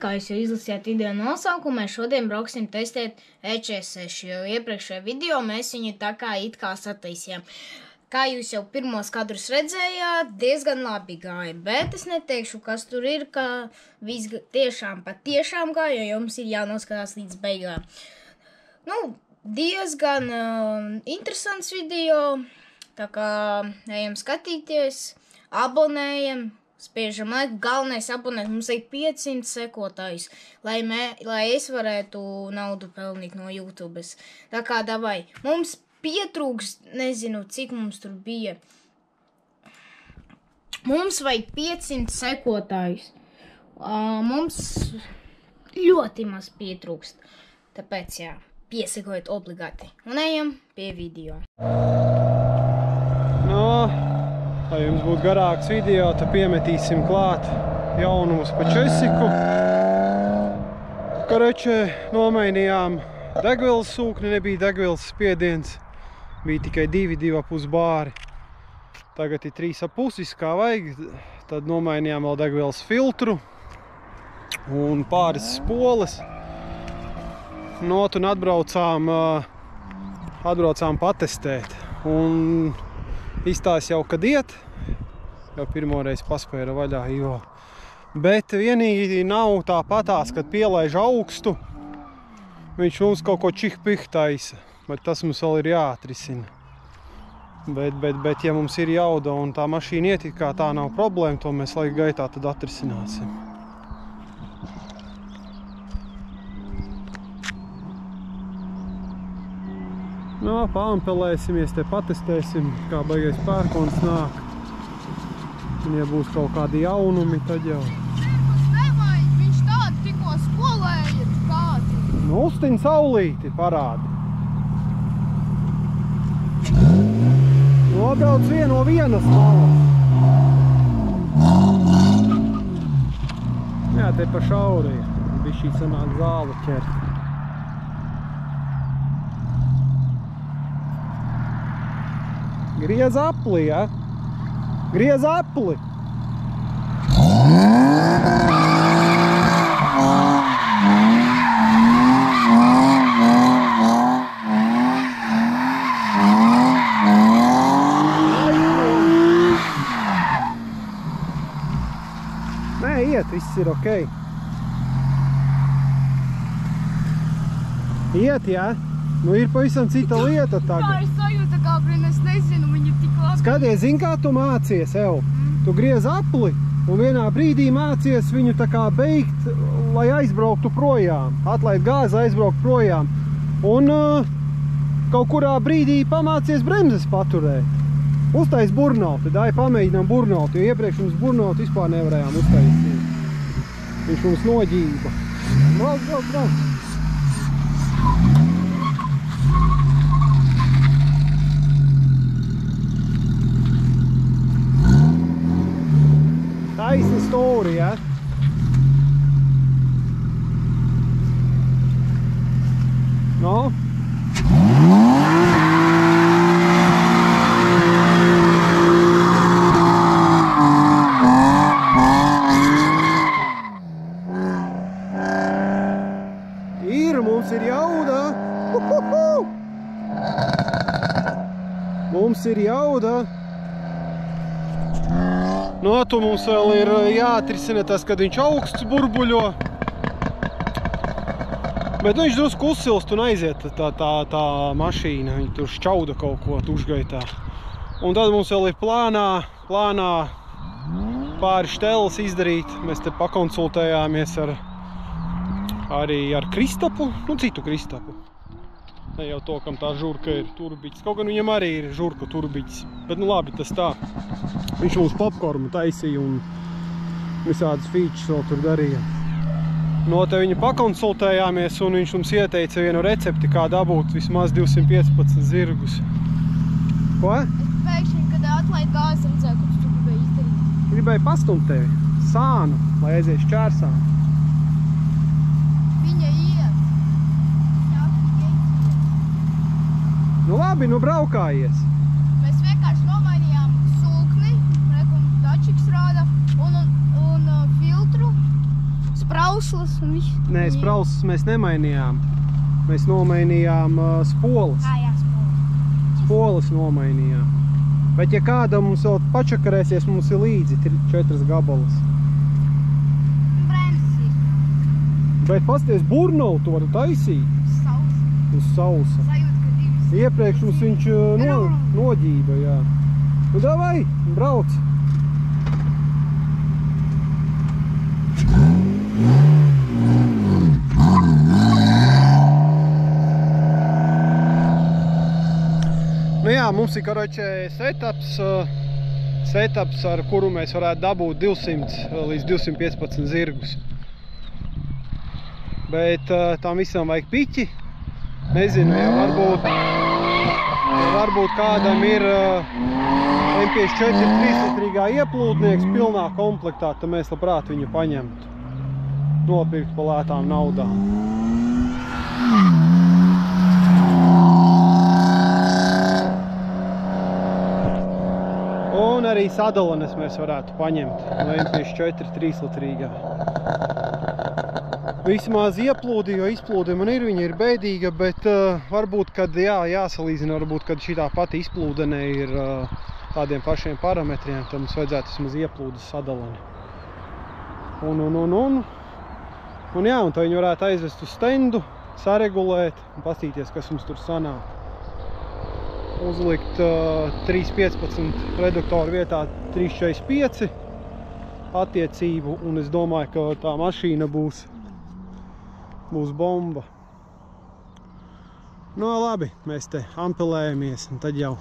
kā jūs jau izlasījāt video nosaukumu, mēs šodien brauksim testēt E46, jo iepriekšējā video mēs viņu tā kā it kā sataisījām. Kā jūs jau pirmos kadrus redzējāt, diezgan labi gāja, bet es neteikšu, kas tur ir, ka viss patiešām gāja, jo jums ir jānoskatās līdz beigām. Nu, diezgan interesants video, tā kā ejam skatīties, abonējam. Spiežam laiku, galvenais abonēt, mums ir 500 sekotājus, lai es varētu naudu pelnīt no YouTube. Tā kā davai, mums pietrūks, nezinu, cik mums tur bija. Mums vajag 500 sekotājus. Mums ļoti maz pietrūkst. Tāpēc, jā, piesekojiet obligāti. Un ejam pie video. Lai jums būtu garāks video, tad piemetīsim klāt jaunumus pa česiku. Kareče nomainījām degvielas sūkni, nebija degvielas spiediens. Bija tikai 2,5 bāri. Tagad ir 3,5, kā vajag. Tad nomainījām vēl degvielas filtru un pāris spoles. Un atbraucām patestēt. Un izstās jau, kad iet, jau pirmoreiz paspēra vaļā, jo. Bet vienīgi nav tāpatās, kad pielaiž augstu, viņš mums kaut ko čih-pih taisa, bet tas mums vēl ir jāatrisina. Bet ja mums ir jauda un tā mašīna iet, kā tā nav problēma, to mēs laika gaitā tad atrisināsim. Paampelēsimies, te patestēsim, kā baigais pērkons nāk. Un ja būs kaut kādi jaunumi, tad jau. Viņš tādi tikko skolē ir kādi. Uztiņ saulīti parādi. Nobrauc no vienas malas. Jā, te pa šauri. Bišķī sanāk zāli ķert. Griez apli, ja? Griez apli! Nē, iet, viss ir ok. Iet, ja? Nu ir pavisam cita lieta tagad. Tā ir sajūta, kā es nezinu, viņa tik labi. Skaties, zini, kā tu mācies, Ev? Tu griez apli un vienā brīdī mācies viņu tā kā beigt, lai aizbrauktu projām. Atlaid gāzi, aizbraukt projām. Un kaut kurā brīdī pamācies bremzes paturēt. Uztais burnauti, dai pamēģinām burnauti, jo iepriekš mums burnauti vispār nevarējām uztaisīt. Viņš mums noģība. Brauc! Taisni stūri, ja? No? Mums ir jauda! Mums ir jauda! Tu mums vēl ir jāatrisina tas, kad viņš augsts burbuļo. Bet viņš drusku uzsilst un aiziet tā mašīna. Viņa tur šķauda kaut ko tušgaitā. Un tad mums vēl ir plānā pāri šteles izdarīt. Mēs te pakonsultējāmies arī ar Kristapu, citu Kristapu. Ne jau to, kam tā žurka ir turbiķis. Kaut gan viņam arī ir žurka turbiķis. Bet labi, tas tā. Viņš mums popkornu taisīja un visādas features vēl tur darīja. Te viņa pakonsultējāmies un viņš mums ieteica vienu recepti, kā dabūt vismaz 215 zirgus. Ko? Es pēkšņi, kad atlaid gāzi, redzēju, ko tu gribēji izdarīt. Gribēju pastumt tevi. Sānu, lai aizies čērsām. Viņa iet. Nu labi, nu braukājies. Mēs vienkārši nomainījām sūkni, tačiks rāda, un filtru. sprauslas un viss. Nē, sprauslas mēs nemainījām. Mēs nomainījām spolas. Jā, spolas. Spolas nomainījām. Bet ja kāda mums vēl pačakarēsies, mums ir līdzi 4 gabalas. Bremzes ir. Bet pasties, burnovu to var taisīt. Sausa. Uz sausa. Sajūt, ka divas. Iepriekš mums viņš noģība, jā. Nu davai, brauc! Nu jā, mums ir, koročē, setups, ar kuru mēs varētu dabūt 200 līdz 215 zirgus. Bet tam visam vajag piķi. Nezinu, ja varbūt kādam ir MP4 3-litrīgā ieplūdnieks pilnā komplektā, tad mēs labprāt viņu paņemtu. Nopirkt pa lētām naudām. Un arī sadalanes mēs varētu paņemt no MP4 3-litrīgā. Vismaz ieplūdi, jo izplūde man ir, viņa ir bēdīga, bet varbūt, kad jāsalīdzina, varbūt, kad šitā pati izplūdene ir tādiem pašiem parametriem, tad mums vajadzētu vismaz ieplūdes sadalani. Un jā, un tā viņi varētu aizvest uz stendu, saregulēt un pastīties, kas mums tur sanāk. Uzlikt 3.15 reduktoru vietā 3.45 attiecību, un es domāju, ka tā mašīna būs bomba. Nu, labi, mēs te ampelējamies, un tad jau.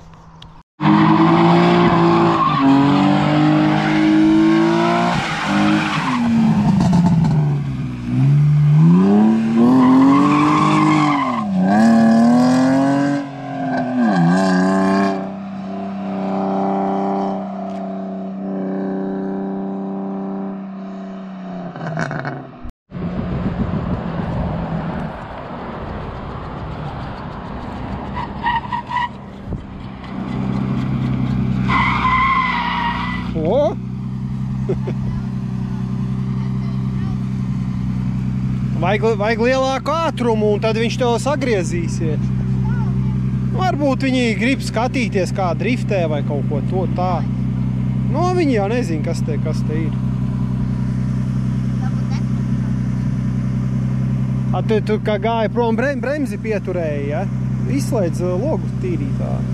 O! Vajag lielāku ātrumu, un tad viņš tev sagriezīsies. Varbūt viņi grib skatīties, kā driftē vai kaut ko to tā. Nu, viņi jau nezina, kas te ir. Tu kā gāja prom bremzi pieturēji, ja? Izslēdz logu tīrītāju.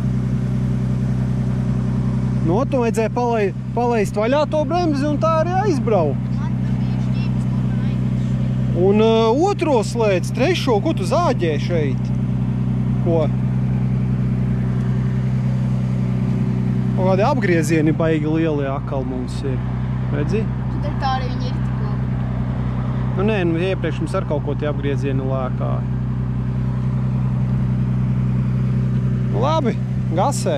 Nu, tu vajadzēja palaist vaļā to bremzi un tā arī aizbraukt. Man tur bija šķības, kur man aizbraukt. Un otro slēdz, trešo, ko tu zāģē šeit? Ko? Kaut kādi apgriezieni baigi lieli akal mums ir. Redzi? Tur tā arī viņi ir tik labi. Nu, nē, iepriekš mums ar kaut ko tie apgriezieni lēkāja. Nu, labi, gasē.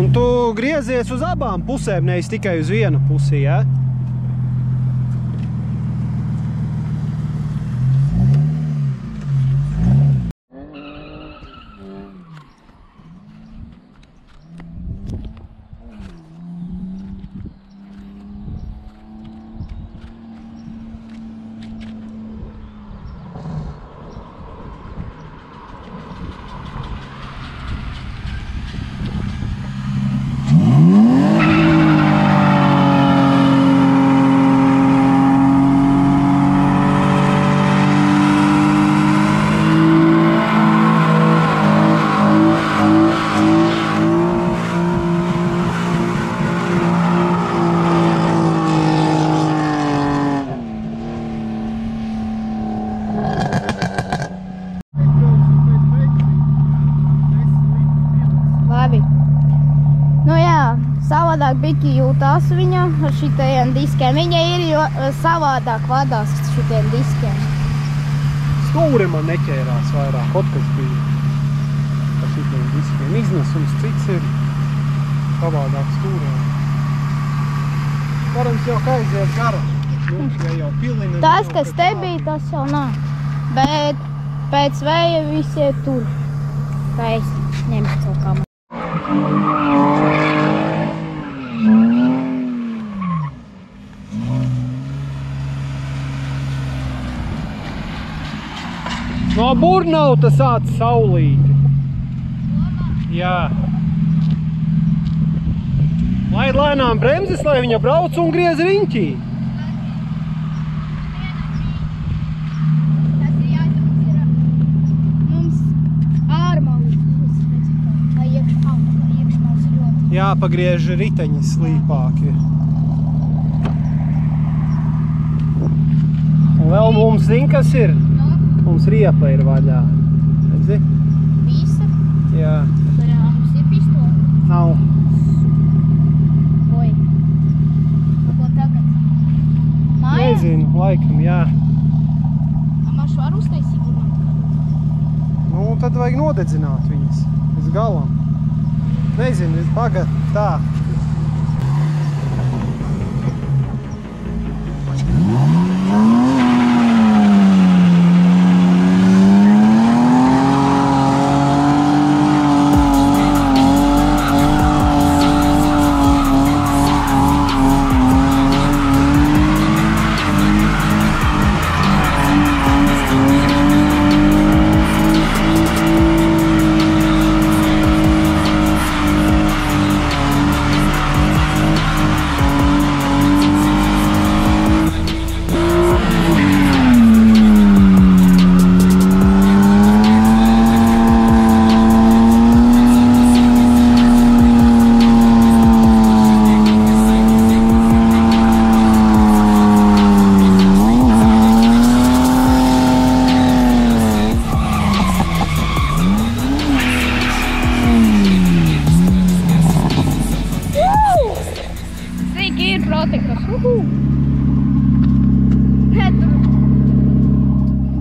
Un tu griezies uz abām pusēm, nevis tikai uz vienu pusi, ja? Labi. Nu jā, savādāk biki jūtās viņa ar šitajiem diskiem. Viņa ir savādāk vadās šitiem diskiem. Stūri man neķērās vairāk, kaut kas bija ar šitiem diskiem. Iznesums cits ir. savādāk stūrē. Varams jau kā aiziet gara. Ja jau pilina. Tas, kas te bija, tas jau nav. Bet pēc vēja visi iet tur. Kā es ņemšu savu kameru. No Burnauta sāc saulīti. Jā. Laid lēnām bremzes, lai viņa brauc un griez riņķī. Tas ir jāizsaka, mums ārmalis būs, vai iekšmalis ļoti. Jāpagriež riteņi slīpāki. Un vēl mums zin, kas ir? Mums riepa ir vaļā. Redzi? Visa? Jā. Mums ir pistoli? Nav. Oi. Ko tagad? Māja? Nezinu, laikam, jā. Mašu var uztaisīt? Nu, tad vajag nodedzināt viņas līdz galam. Nezinu, pagad tā.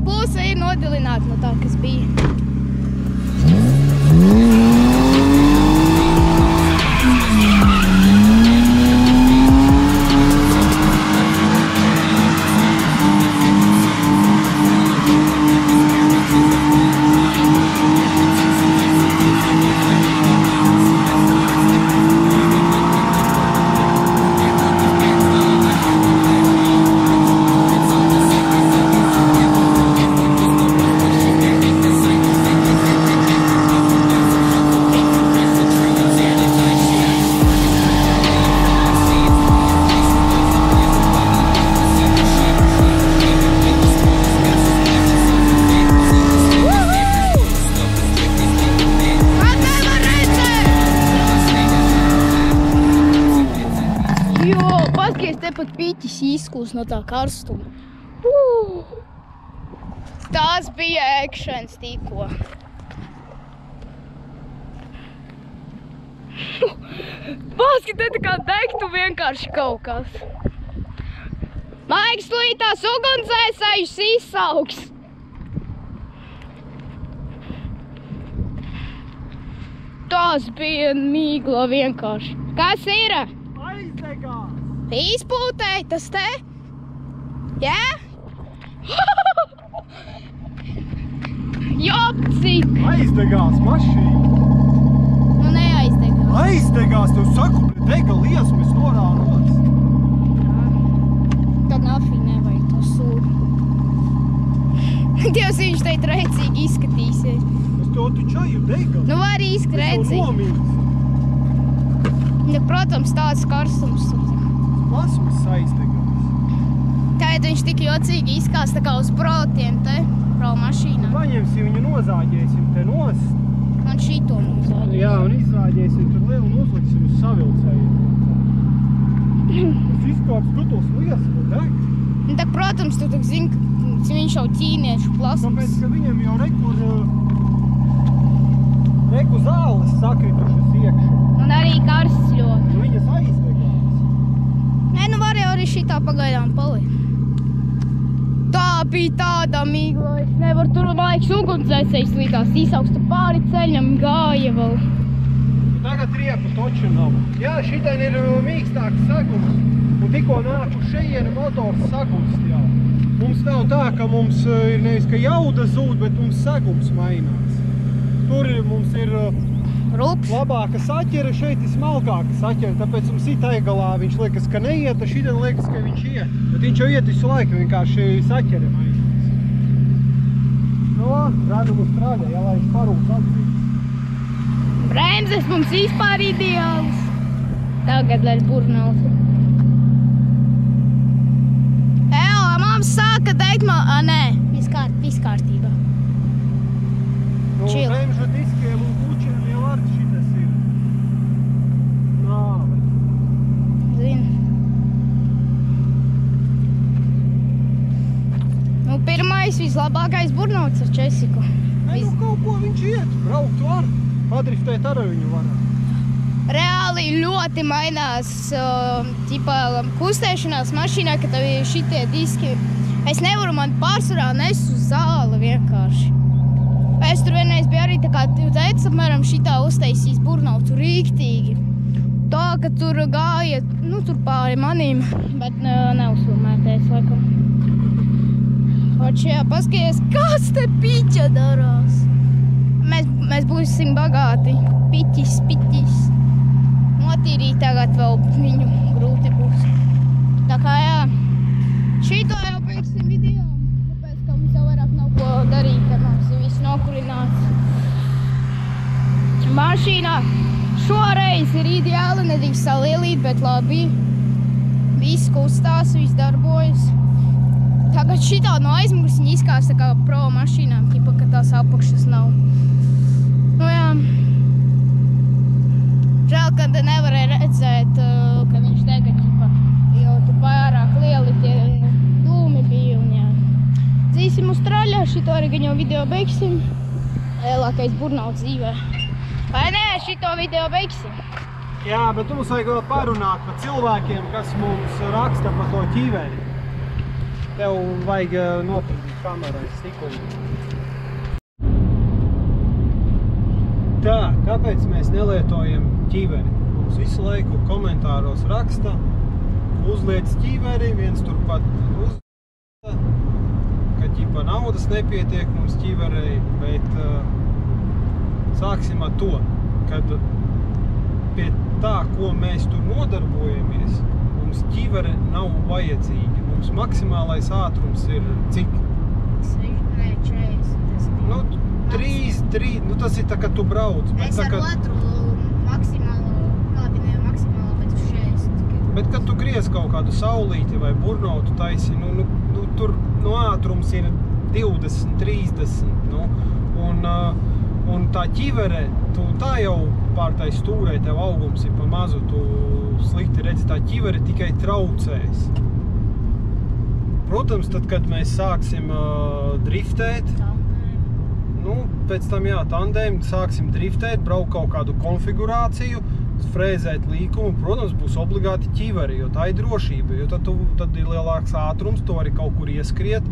Pūsa ir nodilināta no tā, kas bija. Tepat piķis izkūs no tā karstuma. Tās bija ekšens tikko. Paskatē, tā kā degtu vienkārši kaut kas. Maiks tūlītās ugunsdzēsējus izsauks. Tās bija mīgla vienkārši. Kas ir? Aizdegās! Izpūtēji tas te? Jā? Jopcik! Aizdegās mašīna! Nu neaizdegās. Aizdegās, tev saku, dega liesmas norānos. Tad nafī nevajag to sūdu. Dievs, viņš teikt rēcīgi izskatīsies. Es to tu čaju dega. Nu var īsti rēcīgi. Es to nomīgs. Ja, protams, tāds karstums. Plasmas aizdegās. Tātad viņš tik jocīgi izkās tā kā uz protiem te, prau mašīnā. Paņemsim viņu, nozāģēsim te nost. Un šito nozāģēsim. Jā, un izzāģēsim tur lielu un uzliksim uz savilcēju. Tas izkāps kutuls liesmu deg. Nu tak, protams, tu tak zini, ka viņš jau ķīniešu plasmas. Tāpēc, ka viņam jau reku zāles sakritušas iekšā. Un arī karsts ļoti. Un viņas aizdegās. Nē, nu var jau arī šitā pagaidām palikt. Tā bija tāda mīgla, es nevaru tur, man liekas, ugunsdzēsējs līdās izsaukst pāri ceļam gāja vēl. Tagad riepu toču nav. Jā, šitain ir mīkstāks sagums. Un tikko nāk uz šejienu motors sagumst jau. Mums nav tā, ka mums ir nevis, ka jauda zūd, bet mums sagums mainās. Tur mums ir labāka saķere, šeit ir smalkāka saķere, tāpēc mums it aigalā viņš liekas, ka neiet, šitain liekas, ka viņš iet. Bet viņš jau iet visu laiku, vienkārši saķere mainās. No, rādam uz strādē, jālaiž parūs atbrīd. Bremzes mums vispār ideāls. Tagad vēl burnautu. Mums sāka teikt, nē, viss kārtībā. No bremžu diskiem un pučiem jau ar šitas ir. Nāve. Zinu. Nu, pirmais, vislabākais burnauts ar Česiku. Nu, kaut ko viņš iet, braukt var. Padriftēt ar viņu varētu. Reāli ļoti mainās kustēšanās mašīnā, ka tev ir šitie diski. Es nevaru, man pārsvarā nes uz zāli vienkārši. Es tur vienreiz biju arī tā kā tu teici, apmēram šitā uztaisīs burnautu rīktīgi. Tā, ka tur gāja, nu tur pāri manīm, bet neuzfilmēties laikam. Oči, jā, paskaties, kas te piķa darās. Mēs būsim bagāti. Piķis. Notīrīt tagad vēl viņu grūti būs. Tā kā jā, šito jau beigsim video, tāpēc, ka mums jau vairāk nav ko darīt, ka mums ir viss nokurināts. Mašīnā šoreiz ir ideāli, nedrīkst salielīt, bet labi. Viss kustās, viss darbojas. Tagad šitā no aizmugures viņa izkās tā kā pro mašīnām, tipa, ka tās apakšas nav. Nu jā. Žēl, ka nevarēja redzēt, ka viņš dega ķipa, jo tur vairāk lieli tie dūmi bija un jā. Dzīsim uz traļā, šito arī gan jau video beigsim. Lielākais burnauts dzīvē. Vai nē, šito video beigsim? Jā, bet mums vajag vēl parunāt par cilvēkiem, kas mums raksta par to ķīveri. Tev vajag nopildīt kamerai stikumu. Tā, kāpēc mēs nelietojam ķīveri? Mums visu laiku komentāros raksta, uzliec ķīveri, viens turpat uzliec, ka ķipa naudas nepietiek mums ķīverei, bet sāksim ar to, kad pie tā, ko mēs tur nodarbojamies, mums ķīvere nav vajadzīga. Mums maksimālais ātrums ir cik? 40. Nu, 3, nu tas ir tā, ka tu brauc. Es ar otru maksimālo, kāpinēju maksimālo, bet uz 40. Bet, kad tu griez kaut kādu saulīti vai burnautu taisi, nu tur ātrums ir 20, 30, un tā ķivere, tu tā jau pār tai stūrē, tev augums ir pa mazu, tu slikti redzi, tā ķivere tikai traucēs. Protams, tad, kad mēs sāksim driftēt, pēc tam tandēm sāksim driftēt, braukt kaut kādu konfigurāciju, frēzēt līkumu, protams, būs obligāti ķiveri, jo tā ir drošība, jo tad ir lielāks ātrums, to arī kaut kur ieskriet,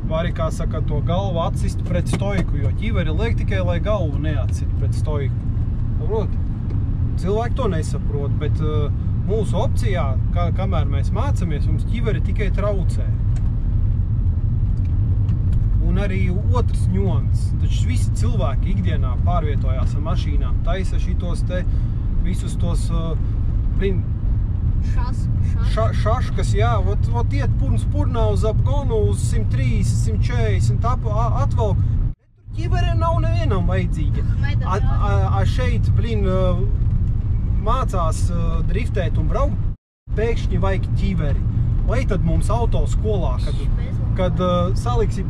vari, kā saka, to galvu atsist pret stoiku, jo ķiveri liek tikai, lai galvu neatsit pret stoiku. Saprot? Cilvēki to nesaprot, bet mūsu opcijā, kamēr mēs mācamies, mums ķiveri tikai traucē. Un arī otrs ņons, taču visi cilvēki ikdienā pārvietojās ar mašīnām, taisa šitos te, visus tos, šaškas, jā, vot iet spurnā uz apgonu uz 130, 140, atvelk. Ķivere nav nevienam vajadzīga. Šeit, mācās driftēt un braukt, pēkšņi vajag ķiveri. Vai tad mums autoskolā, kad saliksi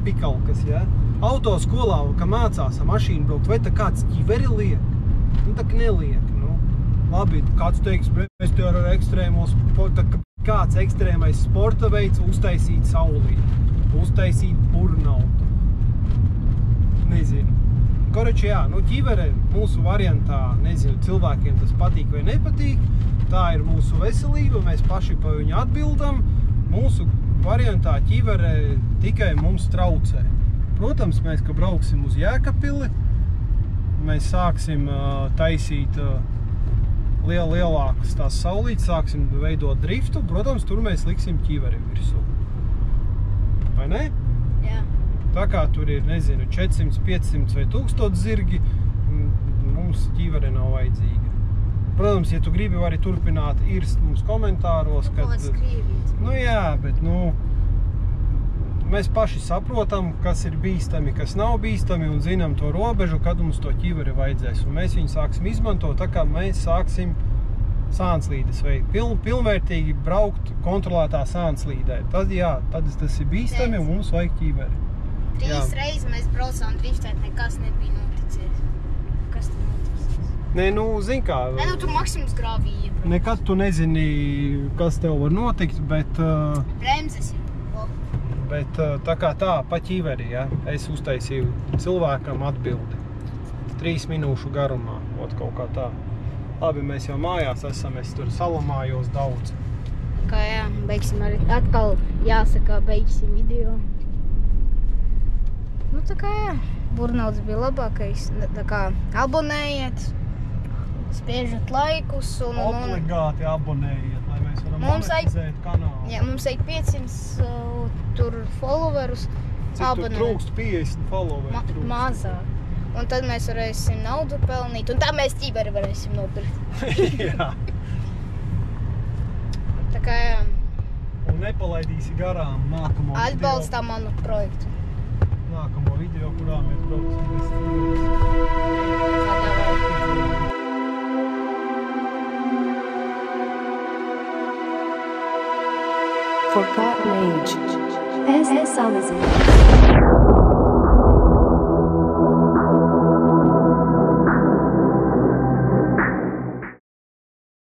pikalkas, ja? Autoskolā, ka mācās ar mašīnu braukt, vai tā kāds ķiveri liek? Nu, tā neliek, Labi, kāds teiks, mēs te ar ekstrēmo sporta, kāds ekstrēmais sporta veids uztaisīt saulīti, uztaisīt burnautu. Nezinu. Koroči, jā, ķivere mūsu variantā, nezinu, cilvēkiem tas patīk vai nepatīk, tā ir mūsu veselība, mēs paši pa viņu atbildam, mūsu variantā ķivere tikai mums traucē. Protams, mēs, ka brauksim uz Jēkabpili, mēs sāksim taisīt lielākas tās saulītes, sāksim veidot driftu. Protams, tur mēs liksim ķiveri virsū. Vai ne? Jā. Tā kā tur ir, nezinu, 400, 500 vai 1000 zirgi, mums ķiveri nav vajadzīga. Protams, ja tu gribi, vari turpināt irst mums komentāros, kad... Nu jā, bet, mēs paši saprotam, kas ir bīstami, kas nav bīstami un zinām to robežu, kad mums to ķiveri vajadzēs. Un mēs viņu sāksim izmantot, tā kā mēs sāksim sānslīdes veikt. Pilnvērtīgi braukt kontrolētā sānslīdē. Tad jā, tad tas ir bīstami un mums vajag ķiveri. 3 reizes mēs braucām driftēt, nekas nebija noticies. Kas tad noticies? Nē, zin kā... Nē, tur maksimums grāvīja. Nekad tu nezini, kas tev var notikt, bet... Bremzes ir. Bet tā kā tā, pa ķiveri, ja, es uztaisīju cilvēkam atbildi. 3 minūšu garumā, kaut kā tā. Labi, mēs jau mājās esam, es tur salamājos daudz. Kā jā, beigsim arī. Atkal jāsaka, beigsim video. Nu tā kā jā, Burnauts bija labākais. Tā kā abonējiet, spiežat laikus un... Obligāti abonējiet, lai mēs varam monetizēt kanālu. Jā, mums vajag 500 tur followerus. Cik tur trūkst 50 followeri? Mazāk. Un tad mēs varēsim naudu pelnīt. Un tā mēs ķiveri varēsim nopirkt. Jā. Tā kā jā. Un nepalaidīsi garām nākamo video. Atbalstā manu projektu. Nākamo video, kurā mēs brauksim. Forgotten Age. S. Salazar.